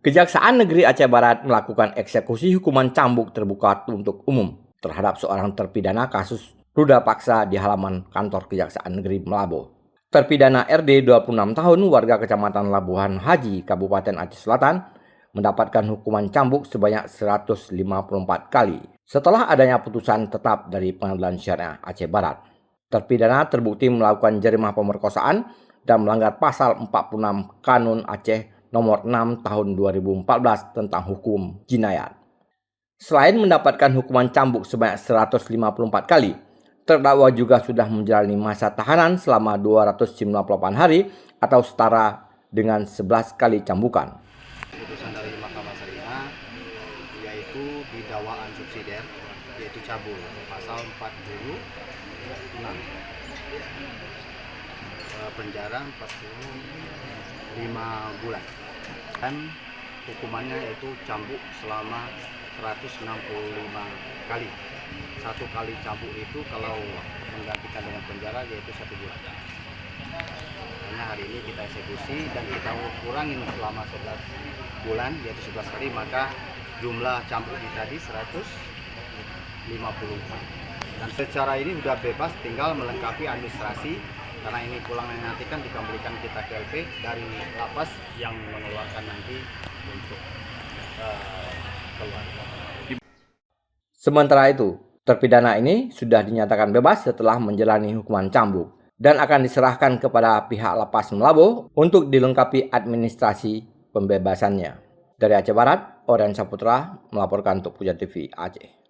Kejaksaan Negeri Aceh Barat melakukan eksekusi hukuman cambuk terbuka untuk umum terhadap seorang terpidana kasus ruda paksa di halaman kantor Kejaksaan Negeri Melabo. Terpidana RD 26 tahun warga Kecamatan Labuhan Haji, Kabupaten Aceh Selatan, mendapatkan hukuman cambuk sebanyak 154 kali setelah adanya putusan tetap dari Pengadilan Syariah Aceh Barat. Terpidana terbukti melakukan jarima pemerkosaan dan melanggar pasal 46 Kanun Aceh nomor 6 tahun 2014 tentang hukum jinayat. Selain mendapatkan hukuman cambuk sebanyak 154 kali, terdakwa juga sudah menjalani masa tahanan selama 298 hari atau setara dengan 11 kali cambukan. Putusan dari Mahkamah Syariah yaitu di dakwaan subsidiar yaitu cabul pasal 46 penjara 45 bulan dan hukumannya yaitu cambuk selama 165 kali. Satu kali cambuk itu kalau menggantikan dengan penjara yaitu 1 bulan. Karena hari ini kita eksekusi dan kita kurangin selama 11 bulan yaitu 11 kali, maka jumlah cambuk tadi 154. Dan secara ini sudah bebas, tinggal melengkapi administrasi karena ini pulang nanti kan dikembalikan kita ke LP dari lapas yang mengeluarkan nanti untuk keluar. Sementara itu, terpidana ini sudah dinyatakan bebas setelah menjalani hukuman cambuk dan akan diserahkan kepada pihak lapas Melabo untuk dilengkapi administrasi pembebasannya. Dari Aceh Barat, Orian Saputra melaporkan untuk Puja TV Aceh.